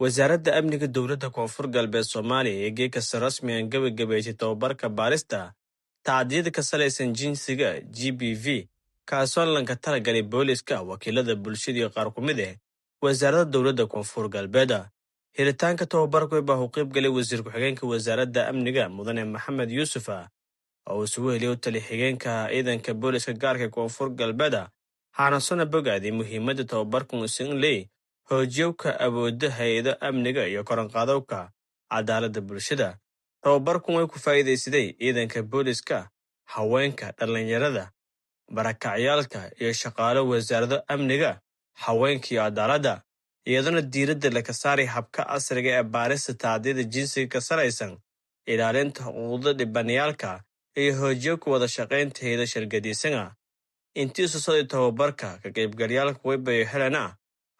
wasaaradda amniga dowladda koonfur galbeed Soomaaliya ee geekasta rasmi aan gabagabaysay tababarka baarista tacdiyada ka salaysan jinsiga GBV kaasoo lanka talagalay booliska wakiilada bulshada iyo qaar ku mid ah wasaaradda dowladda koonfur galbeed helitaanka tababarku baa u qayb galay wasiir ku-xigeenka wasaaradda amniga mudane Maxamed Yuusuf oo isugu heliyay tali xigeenka ciidanka booliska gaarka koonfur galbeed xaanasana bogaaday muhiimadda tababarku usan leey hoojiyowka awoodda hay'ado amniga iyo koranqaadowka cadaaladda bulshada tababarku way ku faa'iideysaday ciidanka booliska haweenka dhalinyarada barakacyaalka iyo shaqaale wasaaradda amniga haweenka iyo cadaaladda iyadana diiradda laga saaray habka casriga ee baarista tacdiyada jinsiga ka salaysan ilaalinta xuquuqda dhibanayaalka iyo hoojiyowka wada shaqaynta hay'ado shirkadiisana intii soo tababarka ka qaybgalayaalka way helana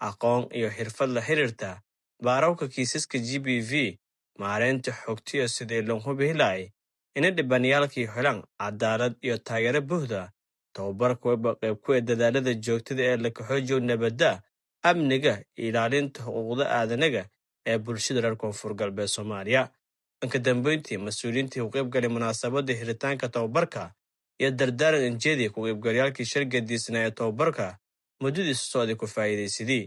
aqoon iyo xirfad la xiriirta baarawka kiisaska GBV maareynta xogtiyo sidii loo hubiyo in dhibanayaalkii helaan cadaalad iyo taageero buuxda tababarku waa qayb ku dadaalada joogtada ee la xoojiyo nabadda amniga ilaalinta xuquuqda aadanaga ee bulshada reer koonfur galbeed Soomaaliya inka dambeyntii mas'uuliyiintii u qayb galay munaasabadda helitaanka tababarka iyo dardaaran injeedii ku qaybgalayaalkii shirkadiisna ee tababarka muddadiisu socday ku faa'iideysadii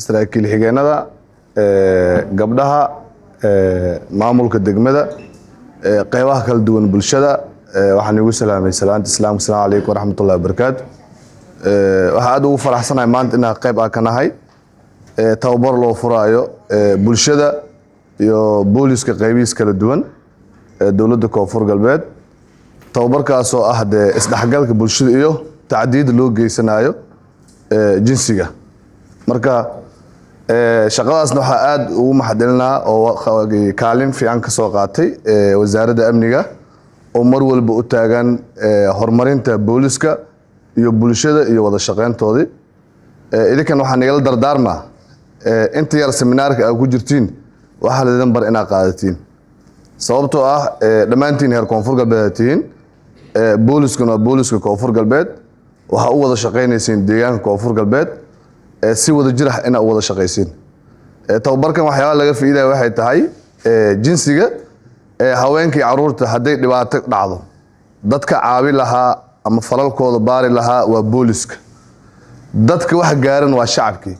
saraakiil xigeenada gabdhaha maamulka degmada qaybaha kala duwan bulshada waxaan ugu salaamay salaanta islaamka assalaamu calaykum waraxmatullaahi wabarakaatu waxa aad ugu faraxsanahay maanta inaan qayb ka nahay tababar loo furaayo bulshada iyo booliska qaybihiisa kala duwan dowladda koonfur galbeed tababarkaas oo ah isdhexgalka bulshada iyo tacdiyada loo geysanayo jinsiga marka shaqadaasna waxa aad ugu maxadilnaa oo kaalin fiican ka soo qaatay wasaaradda amniga oo mar walba u taagan horumarinta booliska iyo bulshada iyo wada shaqayntoodii idinkan waxaan igala dardaarmaa inta yar seminaarka aad ku jirtiin waxa la idin bar inaad qaadatiin sababtoo ah dhammaantiin heer koonfur galbeed tihiin booliskuna waa booliska koonfur galbeed waxa u wada shaqaynaysiin deegaanka koonfur galbeed si wada jir ah inaad u wada shaqaysiin tababarkan waxyaalaha laga faa'iidayo waxay tahay jinsiga haweenka iyo carruurta hadday dhibaato dhacdo dadka caabi lahaa ama falalkooda baari lahaa waa booliska dadka wax gaaran waa shacabkii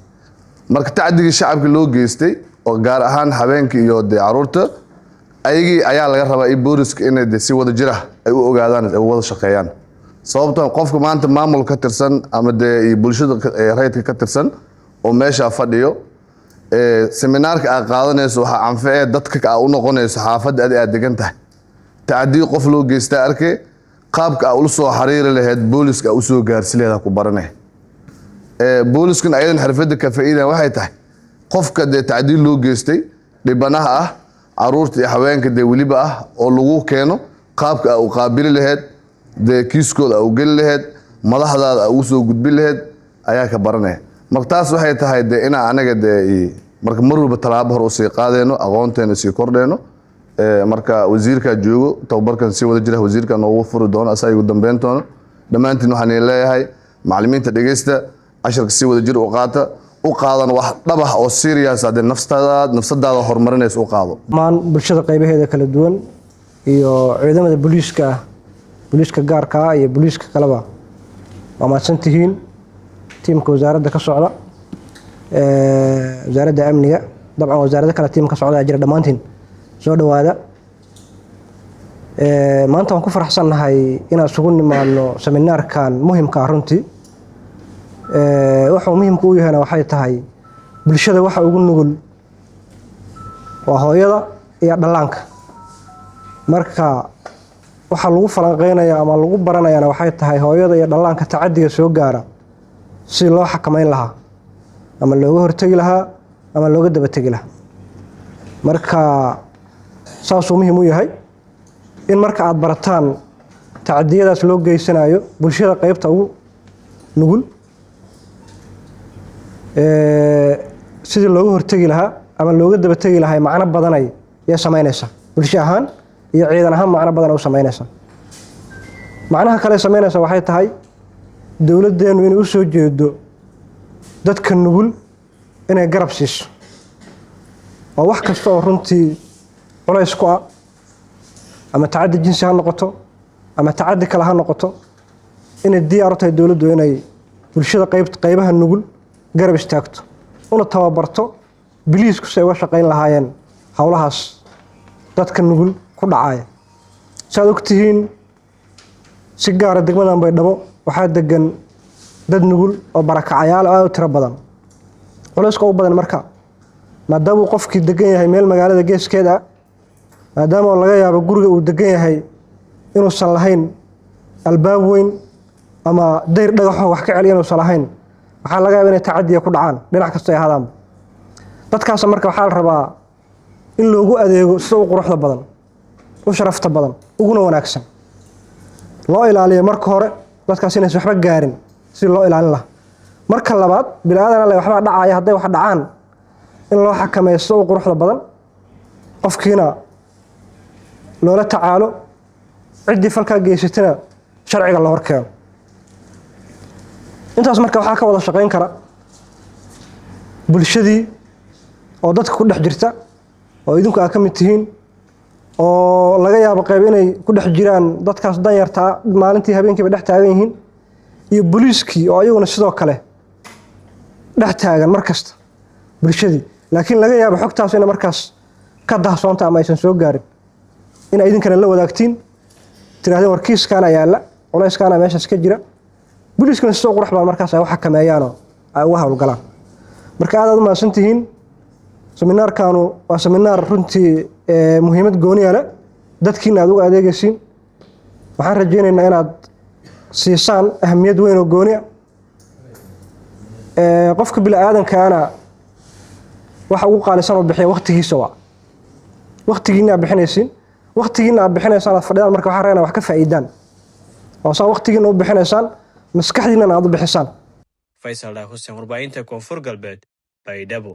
marka tacdigii shacabka loo geystay oo gaar ahaan haweenka iyo carruurta ayagii ayaa laga rabaa in booliska inay si wada jir ah ay u ogaadaan ay wada shaqeeyaan sababtoo qofka maanta maamul ka tirsan ama bulshada rayidka ka tirsan oo meesha fadhiyo seminaarka aad qaadanayso waxa anfacay dadka aad u noqonayso xaafadda aad degan tahay tacdiyo qof loo geystay arkay qaabka aad u soo xariiri lahayd booliska u soo gaarsiin lahayd ku baranay booliskan ayadan xirfadda ka faa'iidaan waxay tahay qofka tacdiyo loo geystay dhibanaha ah carruurta iyo haweenka waliba ah oo lagu keeno qaabka aad u qaabili lahayd kiiskooda u geli lahayd madaxdaada u soo gudbin lahayd ayaa ka baranay marka taas waxay tahay ina anaga marka mar walba talaabo hor u sii qaadeyno aqoonteena sii kordheyno marka wasiirka joogo tababarkan si wada jira wasiirka noogu furi doono asaga ugu dambeyn doono dhammaantiin waxaan leeyahay macallimiinta dhageysta casharka si wada jir u qaata u qaadan wax dhab ah oo serious ah nafsadaada horumarinayso u qaado maan bulshada qaybaheeda kala duwan iyo ciidamada booliska gaarka iyo booliska kaleba waa mahadsan tihiin tiimka wasaaradda ka socda wasaaradda amniga dabcan wasaaradda kale tiim ka socda jira dhammaantiin soo dhawaada maanta waan ku faraxsannahay inaan isugu nimaano seminaarkan muhiimka ah runtii waxa muhiimka u yahayna waxay tahay bulshada waxa ugu nugul waa hooyada iyo dhallaanka marka waxa lagu falanqeynaya ama lagu baranayana waxay tahay hooyada iyo dhallaanka tacadiga soo gaara si loo xakameyn lahaa ama looga hortagi lahaa ama looga daba tegi lahaa marka saasuu muhiim u yahay in marka aad barataan tacadiyadaas loo geysanayo bulshada qaybta ugu nugul sidii looga hortagi lahaa ama looga daba tegi lahaa macno badanay iyo samaynaysa bulsho ahaan iyo ciidan ahaan macno badan u samaynaysa macnaha kale samaynaysa waxay tahay dawladdeenu inay u soo jeedo dadka nugul inay garab siiso oo wax kasta oo runtii culays ku ah ama tacaddi jinsi ha noqoto ama tacaddi kale ha noqoto inay diyaar u tahay dowladdu inay bulshada qaybaha nugul garab istaagto una tababarto biliisku si ay uga shaqayn lahaayeen howlahaas dadka nugul ku dhacaya saad ogtihiin si gaara degmadan Baydhabo waxaa degan dad nugul oo barakacayaal aad u tiro badan culayska u badan marka maadaama uu qofkii degan yahay meel magaalada geeskeeda maadaama laga yaabo guriga uu degan yahay inuusan lahayn albaab weyn ama dayr dhagax wax ka celiya inuusan lahayn waxaa laga yaabaa inay tacadiya ku dhacaan dhinac kasta ay ahaadaan dadkaas marka waxaa la rabaa in loogu adeego si u quruxda badan u sharafta badan uguna wanaagsan loo ilaaliyo marka hore dadkaas inaysan waxba gaarin si loo ilaalin lahaa marka labaad bilaadan alle waxba dhacaya haday wax dhacaan in loo xakameeyo si u quruxda badan qofkiina loola tacaalo cidii falka geysatana sharciga la horkeeno intaas marka waxaa ka wada shaqayn kara bulshadii oo dadka ku dhex jirta oo idinku ka mid tihiin oo laga yaabo qayb inay ku dhex jiraan dadkaas danyarta maalintii habeenkii dhex taagan yihiin iyo booliiskii oo ayaguna sidoo kale dhex taagan markasta bulshadii laakiin laga yaabo xogtaas in markaas ka dahsoonta ama aysan soo gaarin in ay idinkana la wadaagtiin tiraahdo warkiiskana yaala culayskana meeshaas ka jira booliiskuna soo qurux baa markaas ay wax xakameeyaan oo ay uga hawlgalaan marka aad u maasantihiin seminaarkanu waa seminaar runtii muhiimad gooni ah dadkiina aad uga adeegaysiin waxaan rajaynaynaa inaad siisaan ahamiyad weyn oo gooni ah qofka bini'aadamkaana waxa ugu qaalisan oo bixiya waqtigiisa waqtigiina aad bixinaysiin waqtigiina aad bixinaysaan aad fadhiyaan marka waxaa reena wax ka faa'iidaan oo saa waqtigiina u bixinaysaan maskaxdiina aad u bixisaan Faisal Hussein warbaahinta Koonfur Galbeed Baydhabo